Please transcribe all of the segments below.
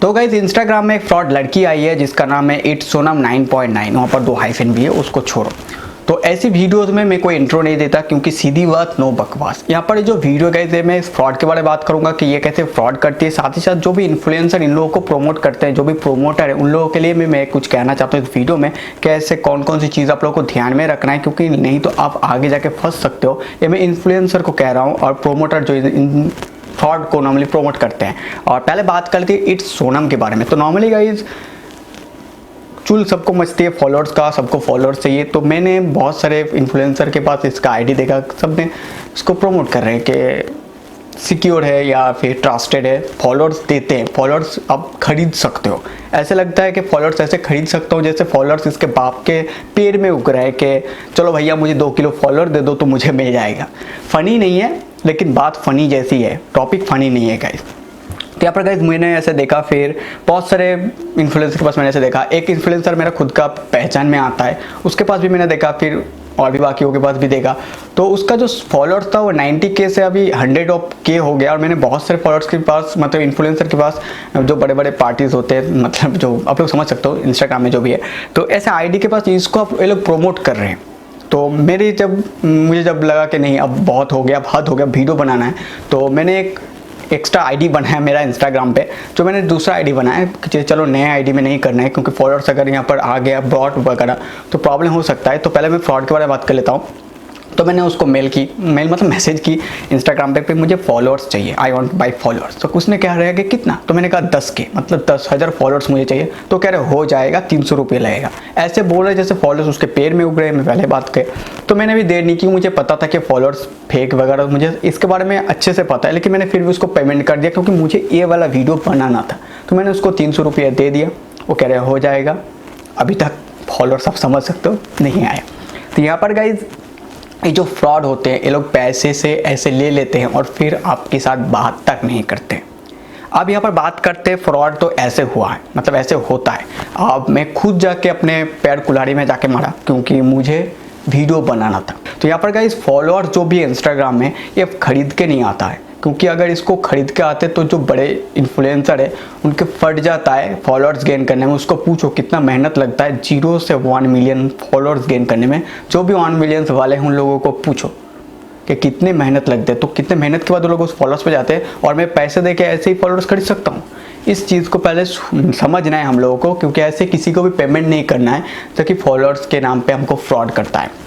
तो guys Instagram में एक फ्रॉड लड़की आई है जिसका नाम है इट्स सोनम 9.9, वहाँ पर 2 हाइफन भी है, उसको छोड़ो। तो ऐसी वीडियोस में मैं कोई इंट्रो नहीं देता क्योंकि सीधी बात नो बकवास। यहाँ पर जो वीडियो गाइस है मैं इस फ्रॉड के बारे में बात करूंगा कि ये कैसे फ्रॉड करती है, साथ ही साथ जो भी इन्फ्लुएंसर इन लोगों को प्रमोट करते हैं, जो भी प्रोमोटर है उन लोगों के लिए मैं कुछ कहना चाहता हूँ इस वीडियो में, कैसे कौन कौन सी चीज़ आप लोगों को ध्यान में रखना है, क्योंकि नहीं तो आप आगे जाके फंस सकते हो। ये मैं इन्फ्लुएंसर को कह रहा हूँ और प्रोमोटर जो फ्रॉड को नॉर्मली प्रमोट करते हैं। और पहले बात करते हैं इट्स सोनम के बारे में। तो नॉर्मली गाइज चुल सबको मचती है फॉलोअर्स का, सबको फॉलोअर्स चाहिए। तो मैंने बहुत सारे इन्फ्लुएंसर के पास इसका आईडी देखा, सब ने इसको प्रमोट कर रहे हैं कि सिक्योर है या फिर ट्रस्टेड है, फॉलोअर्स देते हैं, फॉलोअर्स आप खरीद सकते हो। ऐसे लगता है कि फॉलोअर्स ऐसे खरीद सकता हूँ जैसे फॉलोअर्स इसके बाप के पेड़ में उग रहे हैं कि चलो भैया मुझे 2 किलो फॉलोअर दे दो तो मुझे मिल जाएगा। फ़नी नहीं है लेकिन बात फ़नी जैसी है, टॉपिक फ़नी नहीं है गाइस। तो यहाँ पर गाइस मैंने ऐसे देखा, फिर बहुत सारे इन्फ्लुएंसर के पास मैंने ऐसे देखा, एक इन्फ्लुएंसर मेरा खुद का पहचान में आता है उसके पास भी मैंने देखा, फिर और भी बाकियों के पास भी देखा। तो उसका जो फॉलोअर्स था वो 90K से अभी 100K हो गया। और मैंने बहुत सारे फॉलोअर्स के पास, मतलब इन्फ्लुएंसर के पास जो बड़े बड़े पार्टीज होते हैं, मतलब जो आप लोग समझ सकते हो इंस्टाग्राम में जो भी है, तो ऐसे आईडी के पास इसको आप ये लोग प्रोमोट कर रहे हैं। तो मुझे जब लगा कि नहीं अब बहुत हो गया, अब हद हो गया, वीडियो बनाना है, तो मैंने एक एक्स्ट्रा आईडी बनाया मेरा इंस्टाग्राम पे, जो मैंने दूसरा आईडी बनाया कि चलो नए आईडी में नहीं करना है क्योंकि फॉलोअर्स अगर यहाँ पर आ गया ब्रॉड वगैरह तो प्रॉब्लम हो सकता है। तो पहले मैं फ्रॉड के बारे में बात कर लेता हूँ। तो मैंने उसको मेल मतलब मैसेज की इंस्टाग्राम पे मुझे फॉलोअर्स चाहिए, आई वांट बाय फॉलोअर्स। तो उसने कहा रहेगा कि कितना, तो मैंने कहा 10K, मतलब 10,000 फॉलोअर्स मुझे चाहिए। तो कह रहे हो जाएगा, 300 रुपये लगेगा। ऐसे बोल रहे जैसे फॉलोअर्स उसके पेड़ में उग रहे हैं। मैं पहले बात कर, तो मैंने भी देर नहीं की, मुझे पता था कि फॉलोअर्स फेक वगैरह, मुझे इसके बारे में अच्छे से पता है, लेकिन मैंने फिर भी उसको पेमेंट कर दिया क्योंकि मुझे ये वाला वीडियो बनाना था। तो मैंने उसको 300 रुपये दे दिया। वो कह रहे हो जाएगा। अभी तक फॉलोअर्स आप समझ सकते हो नहीं आया। तो यहाँ पर गाइज ये जो फ्रॉड होते हैं ये लोग पैसे से ऐसे ले लेते हैं और फिर आपके साथ बात तक नहीं करते। अब यहाँ पर बात करते हैं फ्रॉड तो ऐसे हुआ है, मतलब ऐसे होता है। अब मैं खुद जाके अपने पैर कुल्हाड़ी में जाके मारा क्योंकि मुझे वीडियो बनाना था। तो यहाँ पर गाइस फॉलोअर्स जो भी है इंस्टाग्राम में ये खरीद के नहीं आता है, क्योंकि अगर इसको खरीद के आते तो जो बड़े इन्फ्लुएंसर है उनके फट जाता है फॉलोअर्स गेन करने में। उसको पूछो कितना मेहनत लगता है 0 से 1 मिलियन फॉलोअर्स गेन करने में। जो भी 1 मिलियन वाले हैं उन लोगों को पूछो कि कितने मेहनत लगते हैं। तो कितने मेहनत के बाद वो लोग उस फॉलोअर्स पे जाते हैं और मैं पैसे दे के ऐसे ही फॉलोअर्स खरीद सकता हूँ। इस चीज़ को पहले समझना है हम लोगों को, क्योंकि ऐसे किसी को भी पेमेंट नहीं करना है ताकि फॉलोअर्स के नाम पे हमको फ्रॉड करता है।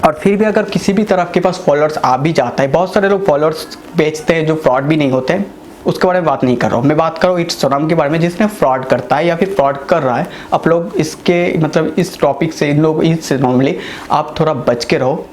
और फिर भी अगर किसी भी तरह के पास फॉलोअर्स आ भी जाता है, बहुत सारे लोग फॉलोअर्स बेचते हैं जो फ्रॉड भी नहीं होते हैं, उसके बारे में बात नहीं कर रहा हूँ। मैं बात कर रहा हूँ इट्स सोनम के बारे में जिसने फ्रॉड करता है या फिर फ्रॉड कर रहा है। आप लोग इसके मतलब इस टॉपिक से, इन लोग इससे नॉर्मली आप थोड़ा बच के रहो,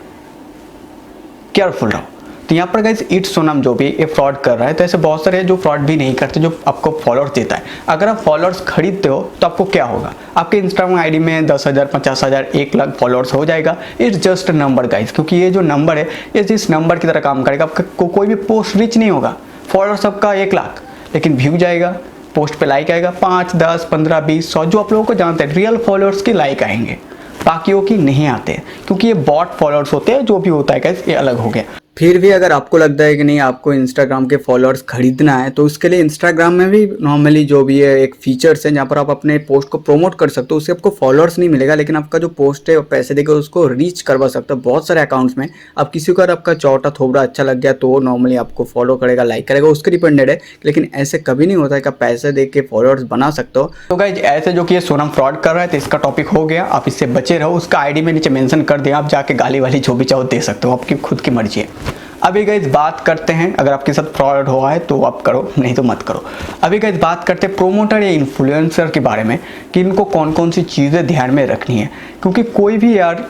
केयरफुल रहो। तो यहाँ पर गाइस इट्स सोनम जो भी ये फ्रॉड कर रहा है, तो ऐसे बहुत सारे जो फ्रॉड भी नहीं करते, जो आपको फॉलोअर्स देता है। अगर आप फॉलोअर्स खरीदते हो तो आपको क्या होगा, आपके इंस्टाग्राम आईडी में 10,000, 50,000, 1 लाख फॉलोअर्स हो जाएगा। It's just a number guys, क्योंकि ये जो नंबर है ये जिस नंबर की तरह काम करेगा। आपका कोई भी पोस्ट रीच नहीं होगा, फॉलोअर्स आपका 1 लाख, लेकिन व्यू जाएगा, पोस्ट पे लाइक आएगा 5, 10, 15, 20, 100, जो आप लोगों को जानते हैं रियल फॉलोअर्स के लाइक आएंगे, बाकियों की नहीं आते, क्योंकि ये बॉट फॉलोअर्स होते हैं। जो भी होता है गाइस ये अलग हो गया। फिर भी अगर आपको लगता है कि नहीं आपको इंस्टाग्राम के फॉलोअर्स खरीदना है, तो उसके लिए इंस्टाग्राम में भी नॉर्मली जो भी है एक फीचर्स है जहाँ पर आप अपने पोस्ट को प्रमोट कर सकते हो। उससे आपको फॉलोअर्स नहीं मिलेगा, लेकिन आपका जो पोस्ट है पैसे देकर उसको रीच करवा सकते हो बहुत सारे अकाउंट्स में। अब किसी को अगर आपका चौटा थोबड़ा अच्छा लग गया तो वो नॉर्मली आपको फॉलो करेगा, लाइक करेगा, उसके डिपेंडेड है। लेकिन ऐसे कभी नहीं होता है कि आप पैसे दे के फॉलोअर्स बना सकते हो। तो गाइज ऐसे जो कि ये सोनम फ्रॉड कर रहा है तो इसका टॉपिक हो गया, आप इससे बचे रहो। उसका आईडी में नीचे मेंशन कर दिया, आप जाके गाली वाली जो भी चाहो दे सकते हो, आपकी खुद की मर्जी है। अभी गाइस बात करते हैं, अगर आपके साथ फ्रॉड हुआ है तो आप करो, नहीं तो मत करो। अभी गाइस बात करते हैं प्रोमोटर या इन्फ्लुएंसर के बारे में कि इनको कौन कौन सी चीज़ें ध्यान में रखनी है। क्योंकि कोई भी यार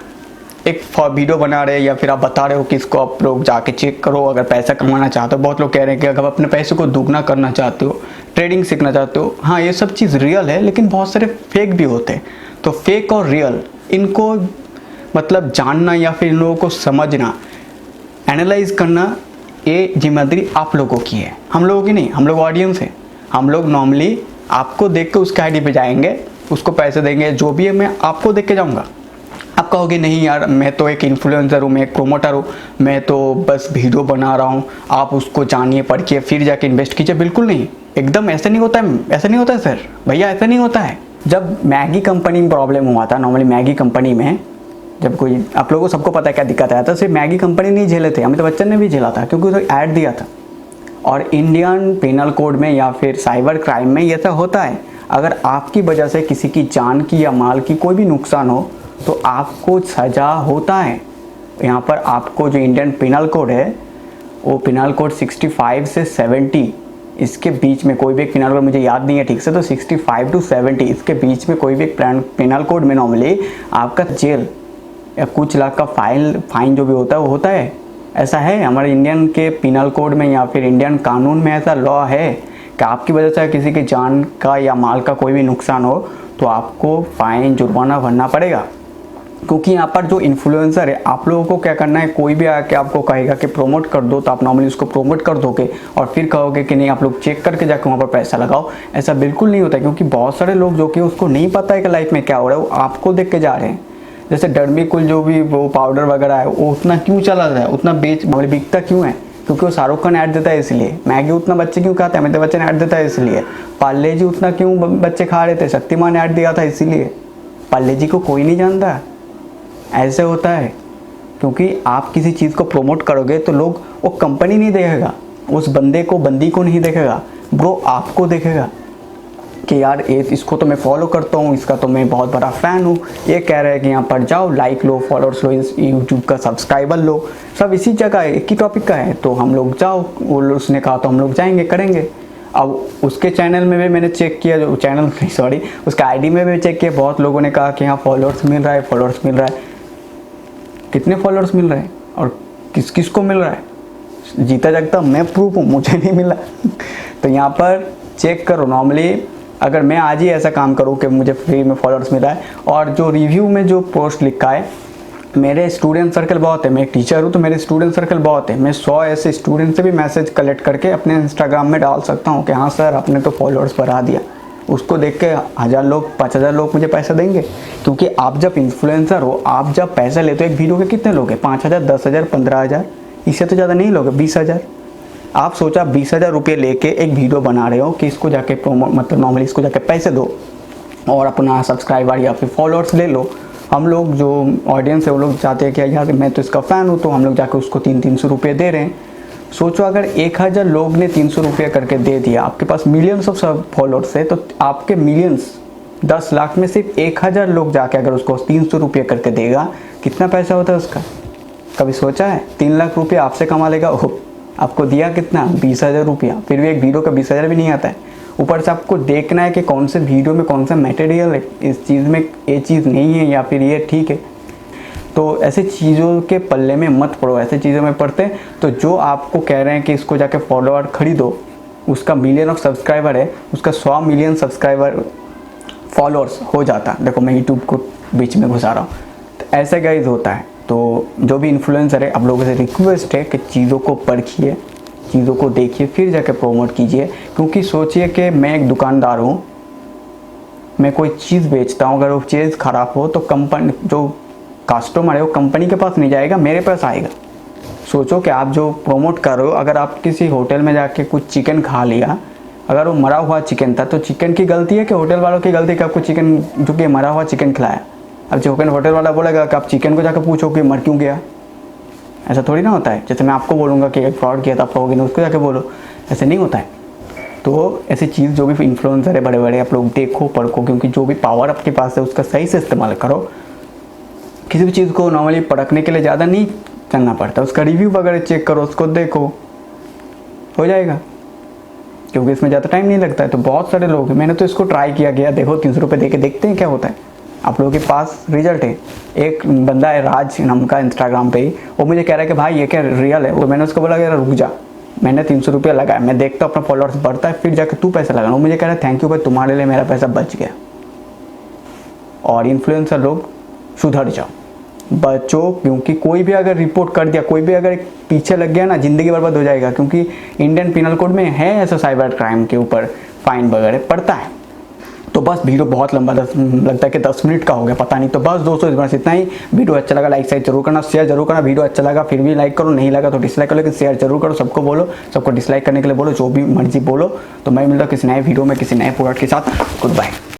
एक वीडियो बना रहे हैं या फिर आप बता रहे हो कि इसको आप लोग जाके चेक करो अगर पैसा कमाना चाहते हो। बहुत लोग कह रहे हैं कि अगर अपने पैसे को दुगना करना चाहते हो, ट्रेडिंग सीखना चाहते हो, हाँ ये सब चीज़ रियल है, लेकिन बहुत सारे फेक भी होते हैं। तो फेक और रियल इनको मतलब जानना या फिर इन लोगों को समझना, एनालाइज करना, ये जिम्मेदारी आप लोगों की है, हम लोगों की नहीं। हम लोग ऑडियंस है, हम लोग नॉर्मली आपको देख के उसके आईडी पे जाएंगे, उसको पैसे देंगे, जो भी है मैं आपको देख के जाऊंगा। आप कहोगे नहीं यार, मैं तो एक इन्फ्लुएंसर हूँ, मैं एक प्रोमोटर हूँ, मैं तो बस वीडियो बना रहा हूँ, आप उसको जानिए, पढ़िए, फिर जाके इन्वेस्ट कीजिए। बिल्कुल नहीं, एकदम ऐसे नहीं होता है, ऐसा नहीं होता है सर, भैया ऐसा नहीं होता है। जब मैगी कंपनी में प्रॉब्लम हुआ था, नॉर्मली मैगी कंपनी में जब कोई, आप लोगों को सबको पता है क्या दिक्कत आया था, सिर्फ मैगी कंपनी नहीं झेले थे, अमिताभ बच्चन ने भी झेला था, क्योंकि उसने ऐड दिया था। और इंडियन पेनल कोड में या फिर साइबर क्राइम में ये ऐसा होता है, अगर आपकी वजह से किसी की जान की या माल की कोई भी नुकसान हो तो आपको सज़ा होता है। यहाँ पर आपको जो इंडियन पेनल कोड है वो पेनल कोड 65 से 70 इसके बीच में, कोई भी एक पेनल कोड मुझे याद नहीं है ठीक से, तो 65 to 70 इसके बीच में कोई भी एक पेनल कोड में नॉर्मली आपका जेल या कुछ लाख का फाइन जो भी होता है वो होता है। ऐसा है हमारे इंडियन के पेनल कोड में या फिर इंडियन कानून में, ऐसा लॉ है कि आपकी वजह से किसी की जान का या माल का कोई भी नुकसान हो तो आपको फाइन जुर्माना भरना पड़ेगा। क्योंकि यहाँ पर जो इन्फ्लुएंसर है, आप लोगों को क्या करना है, कोई भी आके आपको कहेगा कि प्रमोट कर दो तो आप नॉर्मली उसको प्रमोट कर दोगे और फिर कहोगे कि नहीं आप लोग चेक करके जाकर वहाँ पर पैसा लगाओ। ऐसा बिल्कुल नहीं होता, क्योंकि बहुत सारे लोग जो कि उसको नहीं पता है कि लाइफ में क्या हो रहा है, वो आपको देख के जा रहे हैं। जैसे डर्मीकूल जो भी वो पाउडर वगैरह है वो उतना क्यों चला रहा है, उतना बिकता क्यों है, क्योंकि वो शाहरुख खान ऐड देता है इसलिए। मैगी उतना बच्चे क्यों खाते हैं, अमिताभ बच्चन ऐड देता है इसलिए। पार्ले जी उतना क्यों बच्चे खा रहे थे, शक्तिमान ऐड दिया था इसीलिए। पार्ले जी को कोई नहीं जानता, ऐसे होता है। क्योंकि आप किसी चीज़ को प्रमोट करोगे तो लोग, वो कंपनी नहीं देखेगा, उस बंदी को नहीं देखेगा ब्रो, आपको देखेगा कि यार इसको तो मैं फॉलो करता हूँ, इसका तो मैं बहुत बड़ा फ़ैन हूँ, ये कह रहा है कि यहाँ पर जाओ, लाइक लो, फॉलोअर्स लो, इस यूट्यूब का सब्सक्राइबर लो, सब इसी जगह है, एक ही टॉपिक का है, तो हम लोग जाओ, वो उसने कहा तो हम लोग जाएंगे, करेंगे। अब उसके चैनल में भी मैंने चेक किया, जो चैनल सॉरी उसका आईडी में भी चेक किया, बहुत लोगों ने कहा कि हाँ फॉलोअर्स मिल रहा है। कितने फॉलोअर्स मिल रहे हैं और किस किस को मिल रहा है, जीता जागता मैं प्रूफ हूँ, मुझे नहीं मिला। तो यहाँ पर चेक करो। नॉर्मली अगर मैं आज ही ऐसा काम करूँ कि मुझे फ्री में फॉलोअर्स मिला है, और जो रिव्यू में जो पोस्ट लिखा है, मेरे स्टूडेंट सर्कल बहुत है, मैं एक टीचर हूँ तो मेरे स्टूडेंट सर्कल बहुत है, मैं 100 ऐसे स्टूडेंट से भी मैसेज कलेक्ट करके अपने इंस्टाग्राम में डाल सकता हूँ कि हाँ सर आपने तो फॉलोअर्स बढ़ा दिया। उसको देख के 1000 लोग 5000 लोग मुझे पैसा देंगे। क्योंकि आप जब इन्फ्लुएंसर हो, आप जब पैसा लेते हो, एक वीडियो के कितने लोग हैं, 5000, 10000, 15000, इससे तो ज़्यादा नहीं लोगे, 20000। आप सोचा 20000 रुपये लेके एक वीडियो बना रहे हो कि इसको जाके मतलब नॉर्मली इसको जाके पैसे दो और अपना सब्सक्राइबर या फिर फॉलोअर्स ले लो। हम लोग जो ऑडियंस है वो लोग चाहते हैं कि यार मैं तो इसका फ़ैन हूँ, तो हम लोग जाके उसको 300 रुपये दे रहे हैं। सोचो अगर 1000 लोग ने 300 रुपये करके दे दिया, आपके पास मिलियंस ऑफ फॉलोअर्स है, तो आपके मिलियंस 10 लाख में सिर्फ 1000 लोग जाके अगर उसको 300 रुपये करके देगा, कितना पैसा होता है उसका, कभी सोचा है? 3 लाख रुपये आपसे कमा लेगा वो, आपको दिया कितना, 20,000 रुपया, फिर भी एक वीडियो का 20,000 भी नहीं आता है। ऊपर से आपको देखना है कि कौन से वीडियो में कौन सा मटेरियल है, इस चीज़ में ये चीज़ नहीं है या फिर ये ठीक है। तो ऐसे चीज़ों के पल्ले में मत पड़ो, ऐसे चीज़ों में पड़ते तो जो आपको कह रहे हैं कि इसको जाके फॉलोअर खरीदो, उसका मिलियन ऑफ सब्सक्राइबर है, उसका 100 मिलियन सब्सक्राइबर फॉलोअर्स हो जाता। देखो मैं यूट्यूब को बीच में घुसा रहा हूँ, तो ऐसा गाइज होता है। तो जो भी इन्फ्लुएंसर है, आप लोगों से रिक्वेस्ट है कि चीज़ों को परखिए, चीज़ों को देखिए, फिर जाके प्रमोट कीजिए। क्योंकि सोचिए कि मैं एक दुकानदार हूँ, मैं कोई चीज़ बेचता हूँ, अगर वो चीज़ ख़राब हो तो कंपनी, जो कस्टमर है वो कंपनी के पास नहीं जाएगा, मेरे पास आएगा। सोचो कि आप जो प्रमोट कर रहे हो, अगर आप किसी होटल में जाके कुछ चिकन खा लिया, अगर वो मरा हुआ चिकन था, तो चिकन की गलती है कि होटल वालों की गलती कि आपको चिकन जो कि मरा हुआ चिकन खिलाया? अब जो होटल वाला बोलेगा कि आप चिकन को जाकर पूछो कि मर क्यों गया। ऐसा थोड़ी ना होता है। जैसे मैं आपको बोलूँगा कि फ्रॉड किया था, आप कहोगे ना उसको जाके बोलो, ऐसे नहीं होता है। तो ऐसी चीज़ जो भी इन्फ्लुएंसर है बड़े बड़े, आप लोग देखो परखो, क्योंकि जो भी पावर आपके पास है उसका सही से इस्तेमाल करो। किसी भी चीज़ को नॉर्मली परखने के लिए ज़्यादा नहीं करना पड़ता, उसका रिव्यू वगैरह चेक करो, उसको देखो, हो जाएगा। क्योंकि इसमें ज़्यादा टाइम नहीं लगता है। तो बहुत सारे लोग हैं, मैंने तो इसको ट्राई किया गया, देखो 300 रुपये दे के देखते हैं क्या होता है। आप लोगों के पास रिजल्ट है। एक बंदा है राज नाम का, इंस्टाग्राम पे ही, वो मुझे कह रहा है कि भाई ये क्या रियल है। तो मैंने उसको बोला यार रुक जा, मैंने 300 रुपया लगाया, मैं देखता हूँ अपना फॉलोअर्स बढ़ता है, फिर जाकर तू पैसा लगाना। वो मुझे कह रहा है थैंक यू भाई, तुम्हारे लिए मेरा पैसा बच गया। और इन्फ्लुएंसर लोग सुधर जाओ, बचो, क्योंकि कोई भी अगर रिपोर्ट कर दिया, कोई भी अगर पीछे लग गया ना, ज़िंदगी बर्बाद हो जाएगा। क्योंकि इंडियन पिनल कोड में है ऐसा, साइबर क्राइम के ऊपर फाइन वगैरह पड़ता है। तो बस वीडियो बहुत लंबा लगता है कि 10 मिनट का हो गया पता नहीं। तो बस दोस्तों इस बार से इतना ही। वीडियो अच्छा लगा लाइक शेयर जरूर करना, शेयर जरूर करना। वीडियो अच्छा लगा फिर भी लाइक करो, नहीं लगा तो डिसलाइक करो, लेकिन शेयर जरूर करो। सबको बोलो, सबको डिसलाइक करने के लिए बोलो, जो भी मर्जी बोलो। तो मैं मिलता हूँ किसी नए वीडियो में किसी नए प्रोडक्ट के साथ। Good bye.